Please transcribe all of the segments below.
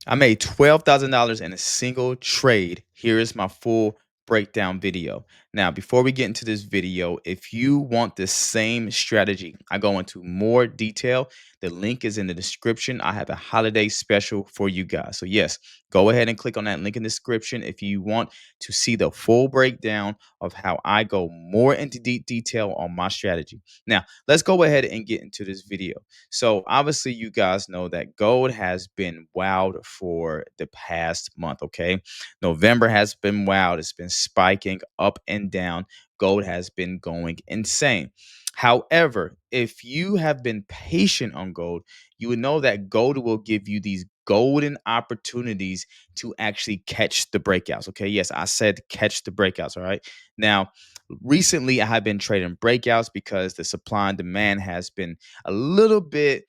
I made $12,000 in a single trade. Here is my full breakdown video. Now, before we get into this video, if you want the same strategy, I go into more detail. The link is in the description. I have a holiday special for you guys. So, yes, go ahead and click on that link in the description if you want to see the full breakdown of how I go more into deep detail on my strategy. Now, let's go ahead and get into this video. So obviously, you guys know that gold has been wild for the past month. Okay, November has been wild. It's been spiking up and down. Gold has been going insane. However, if you have been patient on gold, you would know that gold will give you these golden opportunities to actually catch the breakouts. Okay, yes, I said catch the breakouts. All right. Now, recently, I have been trading breakouts because the supply and demand has been a little bit,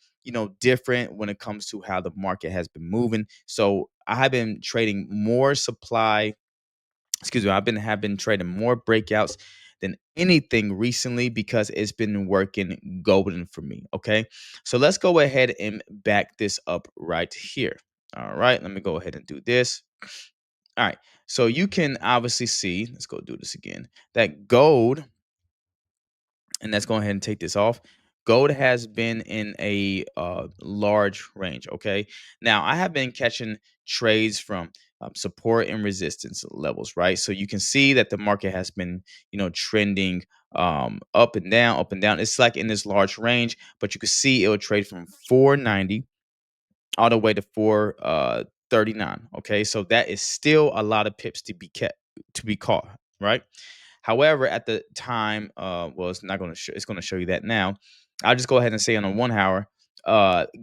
different when it comes to how the market has been moving. So I have been trading more supply. Excuse me. I've been trading more breakouts than anything recently because it's been working golden for me. Okay. So let's go ahead and back this up right here. All right. Let me go ahead and do this. All right. So you can obviously see, let's go do this again, that gold, and let's go ahead and take this off. Gold has been in a large range. Okay. Now, I have been catching trades from support and resistance levels, right? So you can see that the market has been, trending up and down, up and down. It's like in this large range, but you can see it will trade from 490 all the way to 439. Okay. So that is still a lot of pips to be caught, right? However, at the time, well, it's not going to show. It's going to show you that now. I'll just go ahead and say on a 1 hour,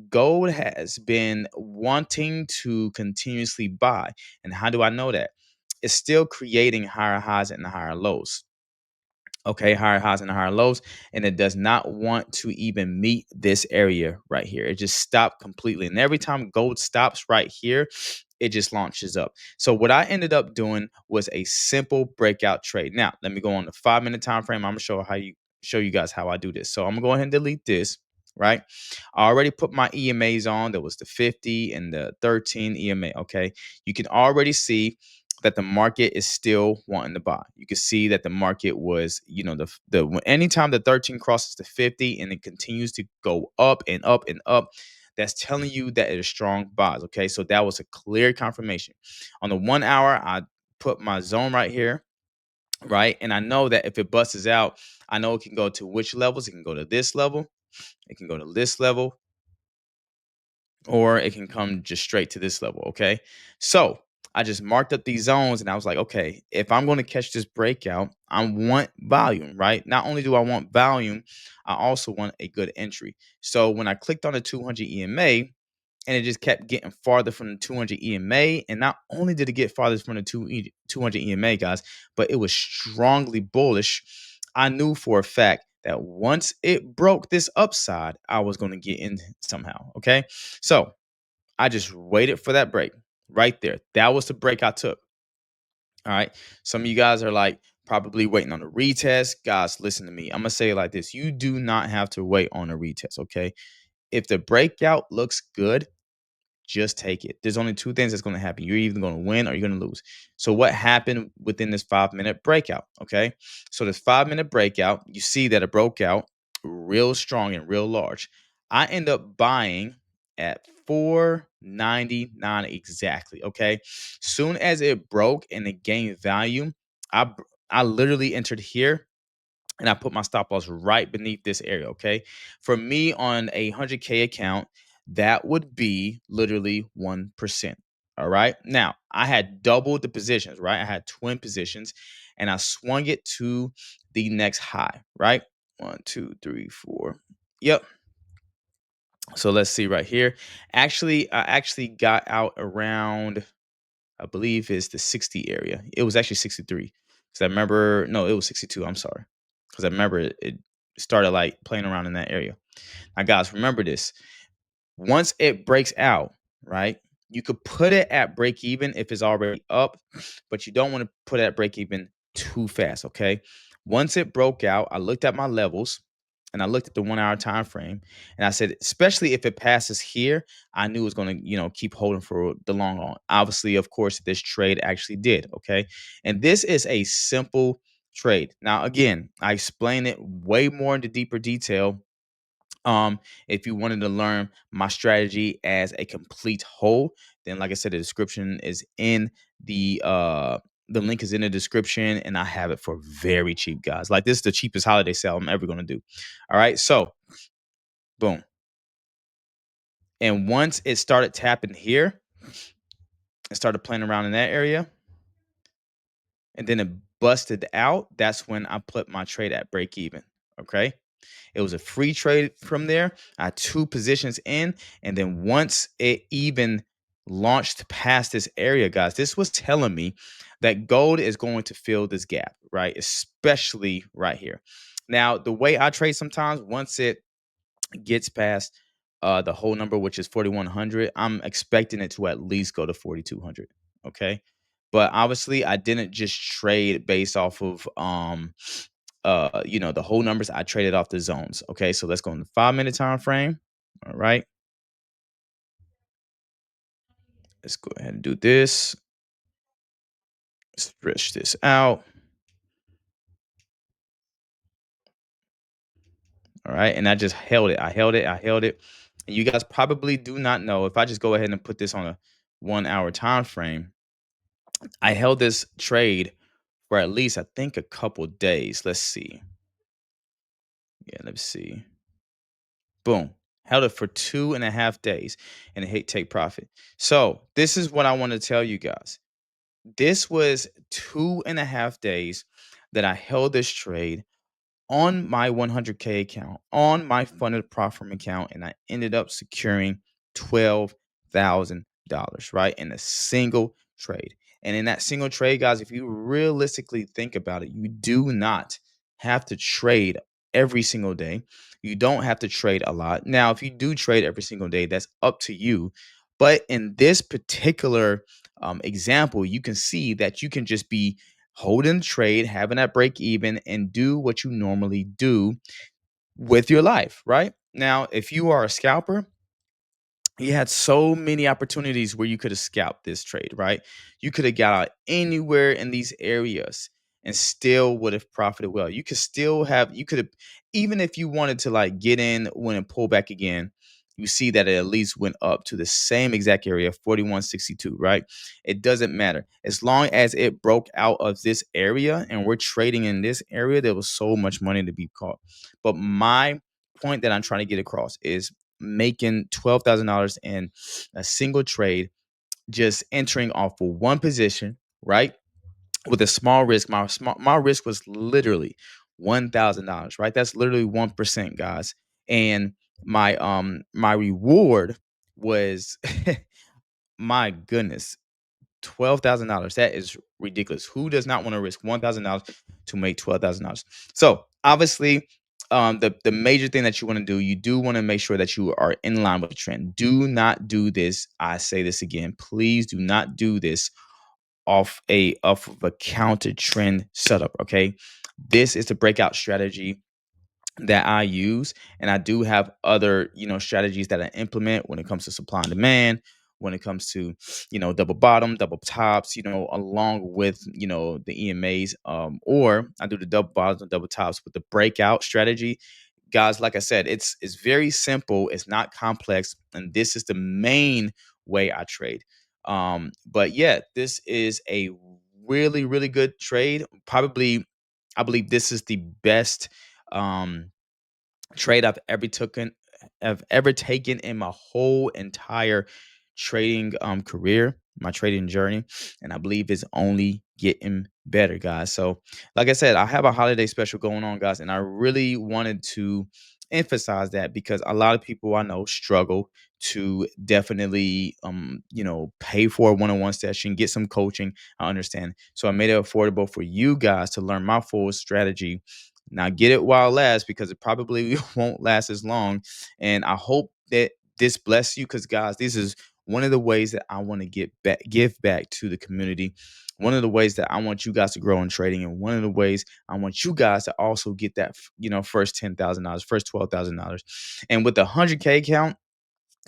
gold has been wanting to continuously buy. And how do I know that? It's still creating higher highs and higher lows. Okay, higher highs and higher lows, and it does not want to even meet this area right here. It just stopped completely, and every time gold stops right here, it just launches up. So what I ended up doing was a simple breakout trade. Now let me go on the 5 minute time frame. I'm gonna show you guys how I do this. So I'm gonna go ahead and delete this. Right, I already put my EMAs on. There was the 50 and the 13 EMA. Okay, you can already see that the market is still wanting to buy. You can see that the market was, anytime the 13 crosses the 50 and it continues to go up and up and up, that's telling you that it is strong buys. Okay, so that was a clear confirmation. On the 1 hour, I put my zone right here, right, and I know that if it busts out, I know it can go to which levels. It can go to this level, it can go to this level, or it can come just straight to this level. Okay. So I just marked up these zones and I was like, okay, if I'm going to catch this breakout, I want volume, right? Not only do I want volume, I also want a good entry. So when I clicked on the 200 EMA, and it just kept getting farther from the 200 EMA. And not only did it get farther from the 200 EMA, guys, but it was strongly bullish. I knew for a fact that once it broke this upside, I was going to get in somehow. Okay. So I just waited for that break right there. That was the break I took. All right. Some of you guys are like probably waiting on a retest. Guys, listen to me. I'm going to say it like this. You do not have to wait on a retest. Okay. If the breakout looks good, just take it. There's only two things that's going to happen. You're either going to win or you're going to lose. So what happened within this 5 minute breakout? Okay. So this 5 minute breakout, you see that it broke out real strong and real large. I end up buying at 499 exactly. Okay. Soon as it broke and it gained value, I I literally entered here and I put my stop loss right beneath this area. Okay. For me on a 100K account, that would be literally 1%. All right. Now I had doubled the positions, right? I had twin positions and I swung it to the next high, right? One, two, three, four. Yep. So let's see right here. Actually, I actually got out around, I believe is the 60 area. It was actually 63. Because I remember, no, it was 62. I'm sorry. Because I remember it started like playing around in that area. Now, guys, remember this. Once it breaks out, right, you could put it at break even if it's already up, but you don't want to put it at break even too fast. Okay. Once it broke out, I looked at my levels and I looked at the 1 hour time frame, and I said, especially if it passes here, I knew it was going to, keep holding for the long haul. Obviously, of course, this trade actually did. Okay. And this is a simple trade. Now, again, I explain it way more into deeper detail. If you wanted to learn my strategy as a complete whole, then like I said, the description is in the link is in the description, and I have it for very cheap, guys. Like, this is the cheapest holiday sale I'm ever gonna do. All right, so boom. And once it started tapping here and started playing around in that area, and then it busted out, that's when I put my trade at break even. Okay. It was a free trade from there. I had two positions in. And then once it even launched past this area, guys, this was telling me that gold is going to fill this gap, right? Especially right here. Now, the way I trade sometimes, once it gets past the whole number, which is 4,100, I'm expecting it to at least go to 4,200. Okay. But obviously, I didn't just trade based off of the whole numbers. I traded off the zones. Okay, so let's go in the 5 minute time frame. All right, let's go ahead and do this. Stretch this out. All right, and I just held it. I held it. I held it. And you guys probably do not know, if I just go ahead and put this on a 1 hour time frame, I held this trade for at least, I think, a couple days. Let's see. Yeah, let's see. Boom. Held it for 2.5 days and it hit take profit. So this is what I want to tell you guys. This was 2.5 days that I held this trade on my 100K account, on my funded prop firm account, and I ended up securing $12,000, right? In a single trade. And in that single trade, guys, if you realistically think about it, you do not have to trade every single day. You don't have to trade a lot. Now, if you do trade every single day, that's up to you. But in this particular example, you can see that you can just be holding the trade, having that break even, and do what you normally do with your life, right? Now, if you are a scalper, you had so many opportunities where you could have scalped this trade, right? You could have got out anywhere in these areas and still would have profited well. You could still have, you could have, even if you wanted to like get in when and pull back again, you see that it at least went up to the same exact area, 4162, right? It doesn't matter. As long as it broke out of this area and we're trading in this area, there was so much money to be caught. But my point that I'm trying to get across is making $12,000 in a single trade, just entering off of one position, right? With a small risk. My risk was literally $1,000, right? That's literally 1%, guys. And my reward was my goodness, $12,000. That is ridiculous. Who does not want to risk $1,000 to make $12,000? So obviously, the major thing that you want to do, you do want to make sure that you are in line with the trend. Do not do this. I say this again. Please do not do this off of a counter trend setup. Okay. This is the breakout strategy that I use. And I do have other, strategies that I implement when it comes to supply and demand, when it comes to, double bottom, double tops, along with, the EMAs, or I do the double bottoms and double tops with the breakout strategy. Guys, like I said, it's very simple, it's not complex, and this is the main way I trade. But yeah, this is a really, really good trade. Probably, I believe this is the best um trade I've ever taken in my whole entire trading career, my trading journey, and I believe it's only getting better, guys. So, like I said, I have a holiday special going on, guys, and I really wanted to emphasize that because a lot of people I know struggle to definitely pay for a one-on-one session, get some coaching. I understand. So I made it affordable for you guys to learn my full strategy. Now get it while it lasts because it probably won't last as long. And I hope that this bless you because guys, this is one of the ways that I want to give back to the community, one of the ways that I want you guys to grow in trading, and one of the ways I want you guys to also get that, first $10,000, first $12,000. And with the 100K account,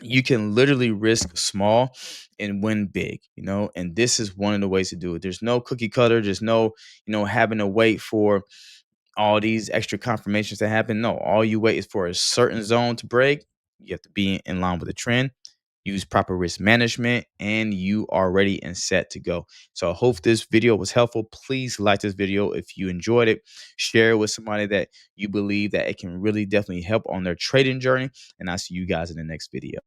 you can literally risk small and win big, and this is one of the ways to do it. There's no cookie cutter. There's no, having to wait for all these extra confirmations to happen. No, all you wait is for a certain zone to break. You have to be in line with the trend, use proper risk management, and you are ready and set to go. So I hope this video was helpful. Please like this video if you enjoyed it. Share it with somebody that you believe that it can really definitely help on their trading journey. And I'll see you guys in the next video.